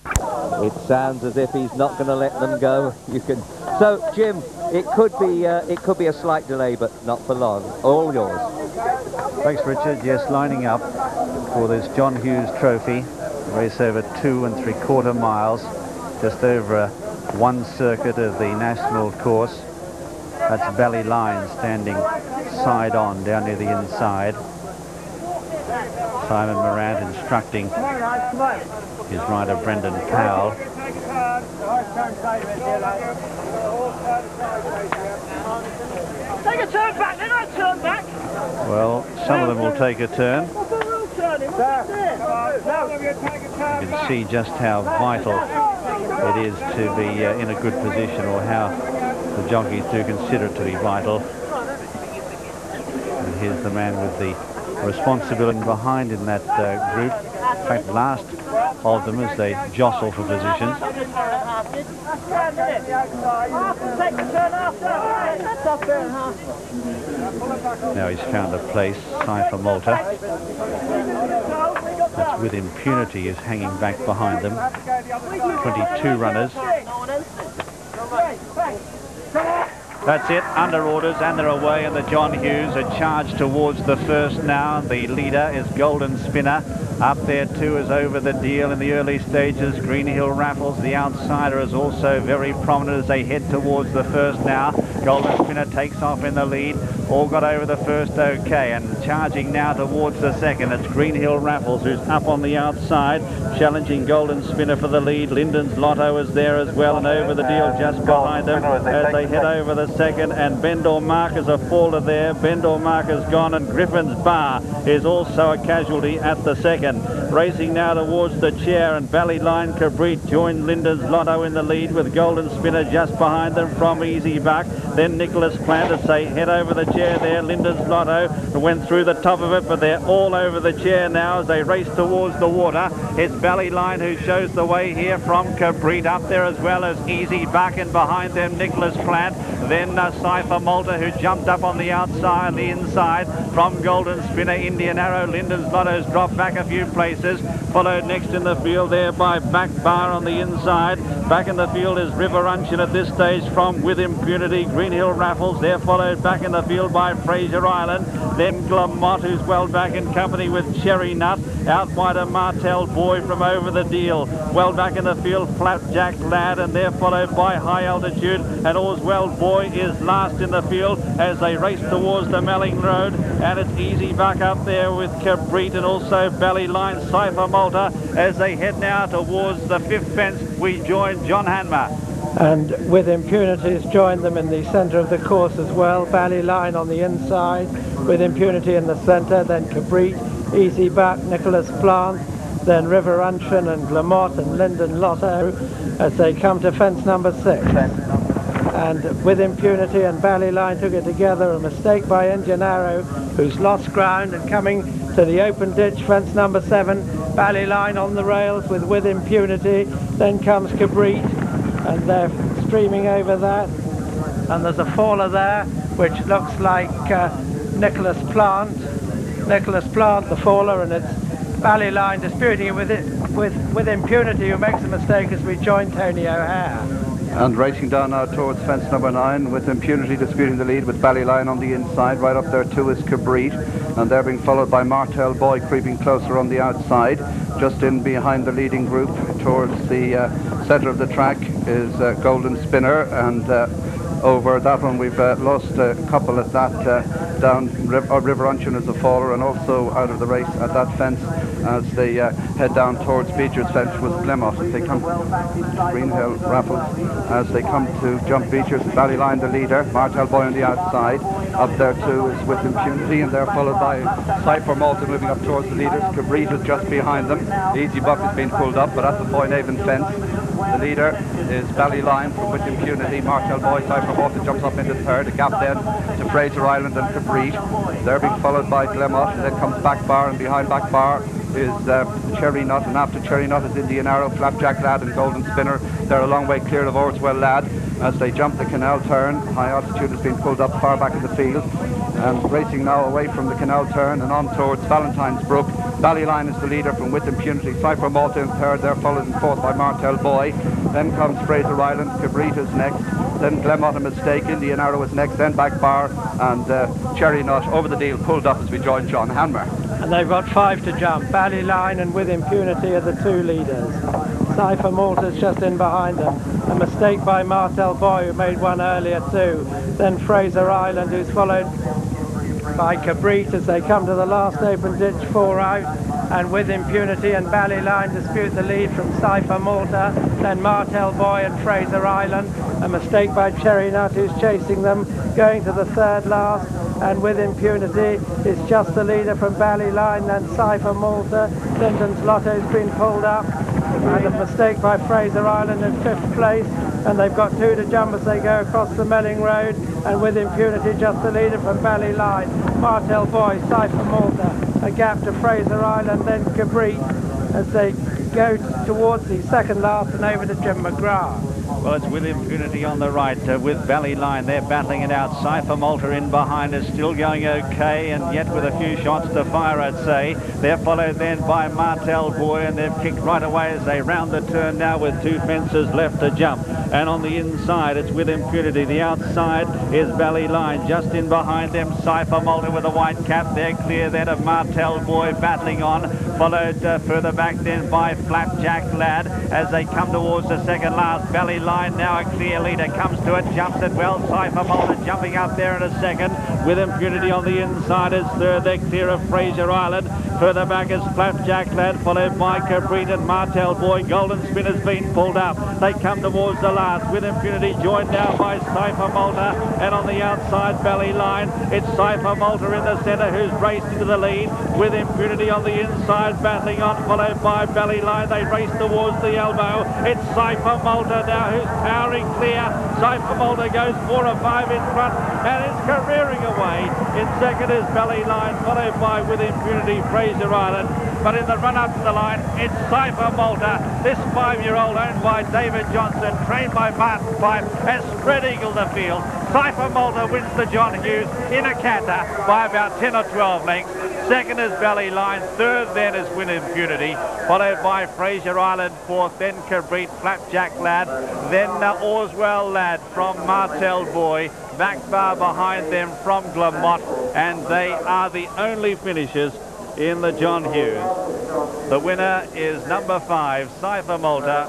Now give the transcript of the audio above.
It sounds as if he's not going to let them go. You can. So, Jim, it could be a slight delay, but not for long. All yours. Thanks, Richard. Yes, lining up for this John Hughes Trophy race over 2 3/4 miles, just over one circuit of the national course. That's Ballyline standing side on down near the inside. Simon Morant instructing his rider Brendan Powell. Take a turn back, then I turn back. Well, some of them will take a turn. You can see just how vital it is to be in a good position, or how the jockeys do consider it to be vital. And here's the man with the responsibility behind in that group. In fact, last of them as they jostle for positions. Now he's found a place, Cypher Malta. That's With Impunity is hanging back behind them. 22 runners. That's it, under orders, and they're away, and the John Hughes are charged towards the first now. The leader is Golden Spinner. Up there too is Over the Deal in the early stages. Green Hill Raffles, the outsider, is also very prominent as they head towards the first now. Golden Spinner takes off in the lead. All got over the first okay, and charging now towards the second. It's Green Hill Raffles who's up on the outside, challenging Golden Spinner for the lead. Linden's Lotto is there as well, and Over the Deal just behind them as they head over the second. And Bendor Marker's a faller there. Bendor Marker's gone, and Griffin's Bar is also a casualty at the second. Racing now towards the chair, and Ballyline Cabrit joined Linden's Lotto in the lead, with Golden Spinner just behind them from Easy Buck. Then Nicholas Plant as they head over the chair there. Linden's Lotto went through the top of it, but they're all over the chair now as they race towards the water. It's Ballyline who shows the way here from Cabrit, up there as well as Easy Buck, and behind them Nicholas Plant. Then Cypher Malta, who jumped up on the outside, the inside from Golden Spinner. Indian Arrow, Linden's Lotto's dropped back a few places, followed next in the field there by Back Bar on the inside. Back in the field is River Unchin at this stage from With Impunity. Green Hill Raffles, they're followed back in the field by Fraser Island. Then Glamott, who's well back in company with Cherry Nut. Out wide a Martel Boy from Over the Deal. Well back in the field, Flapjack Lad, and they're followed by High Altitude. And Oswell Boy is last in the field as they race towards the Melling Road. And it's Easy Buck up there with Cabrit, and also Ballyline, Cypher Malta, as they head now towards the fifth fence. We join John Hanmer. And With Impunity's joined them in the centre of the course as well. Ballyline on the inside, With Impunity in the centre, then Cabrit, Easy Buck, Nicholas Plant, then River Unchin and Glamott and Linden Lotto as they come to fence number 6. And With Impunity and Ballyline took it together. A mistake by Indian Arrow, who's lost ground, and coming to the open ditch, fence number 7. Ballyline on the rails with Impunity. Then comes Cabrit, and they're streaming over that. And there's a faller there, which looks like Nicholas Plant. Nicholas Plant, the faller, and it's Ballyline disputing it with Impunity, who makes a mistake as we join Tony O'Hare. And racing down now towards fence number 9, With Impunity disputing the lead, with Ballyline on the inside. Right up there too is Cabrit, and they're being followed by Martel Boy creeping closer on the outside. Just in behind the leading group towards the centre of the track is Golden Spinner, and over that one we've lost a couple at that down River Unchin as a faller, and also out of the race at that fence as they head down towards Beecher's fence was Glamott. They come Green Hill Raffles as they come to jump Beecher's. Ballyline the leader, Martel Boy on the outside. Up there too is With Impunity, and they're followed by Cypher Malta moving up towards the leaders. Cabrit is just behind them. Easy Buck has been pulled up, but at the Boynaven fence the leader is Ballyline from With Impunity. Martel Boy, Cypher Malta jumps up into third. A gap then to Fraser Island and Cabrit. They're being followed by Glamott, and then comes Back Bar, and behind Back Bar is Cherry Nut, and after Cherry Nut is Indian Arrow, Flapjack Lad and Golden Spinner. They're a long way clear of Orswell Lad as they jump the canal turn. High Altitude has been pulled up far back in the field. And racing now away from the canal turn and on towards Valentine's Brook. Ballyline is the leader from With Impunity. Cypher Malta in third, they're followed in fourth by Martel Boy. Then comes Fraser Island, Cabrit is next. Then Glenmont Mistake, Indian Arrow is next, then Back Bar and Cherry Nut over the deal pulled up as we join John Hanmer. And they've got 5 to jump. Ballyline and With Impunity are the 2 leaders. Cypher Malta's just in behind them. A mistake by Martel Boy, who made one earlier too. Then Fraser Island, who's followed by Cabrit as they come to the last open ditch, 4 out. And With Impunity and Ballyline dispute the lead from Cypher Malta. Then Martel Boy and Fraser Island. A mistake by Cherry Nut, who's chasing them, going to the 3rd last. And With Impunity is just the leader from Ballyline, then Cypher Malta. Clinton's Lotto's been pulled up. And a mistake by Fraser Island in 5th place. And they've got 2 to jump as they go across the Melling Road. And With Impunity just the leader from Ballyline. Martel Boy, Cypher Malta. A gap to Fraser Island, then Cabrit as they go towards the 2nd last and over to Jim McGrath. Well, it's With Impunity on the right with Ballyline. They're battling it out. Cypher Malta in behind is still going okay, and yet with a few shots to fire, I'd say. They're followed then by Martel Boy, and they've kicked right away as they round the turn now with 2 fences left to jump. And on the inside, it's With Impunity. The outside is Ballyline. Just in behind them, Cypher Malta with a white cap. They're clear then of Martel Boy battling on. Followed further back then by Flapjack Lad as they come towards the 2nd last. Ballyline now a clear leader, comes to it, jumps it well. Cypher Malta jumping up there in a 2nd. With Impunity on the inside is 3rd. They're clear of Fraser Island. Further back is Flapjack Lad, followed by Cabrit and Martel Boy. Golden Spin has been pulled up. They come towards the last. With Impunity joined now by Cypher Malta, and on the outside Ballyline. It's Cypher Malta in the centre who's raced into the lead. With Impunity on the inside battling on, followed by Ballyline. They race towards the elbow. It's Cypher Malta now who's powering clear. Cypher Malta goes 4 or 5 in front and is careering away. In 2nd is Ballyline, followed by With Impunity Fraser Island. But in the run-up to the line, it's Cypher Malta. This 5-year-old owned by David Johnson, trained by Martin Fife, has spread eagle the field. Cypher Malta wins the John Hughes in a canter by about 10 or 12 lengths. 2nd is Ballyline, 3rd then is With Impunity, followed by Fraser Island 4th, then Cabrit, Flapjack Lad, then Orswell Lad from Martel Boy, Back Bar behind them from Glenmont, and they are the only finishers in the John Hughes. The winner is number 5, Cypher Malta.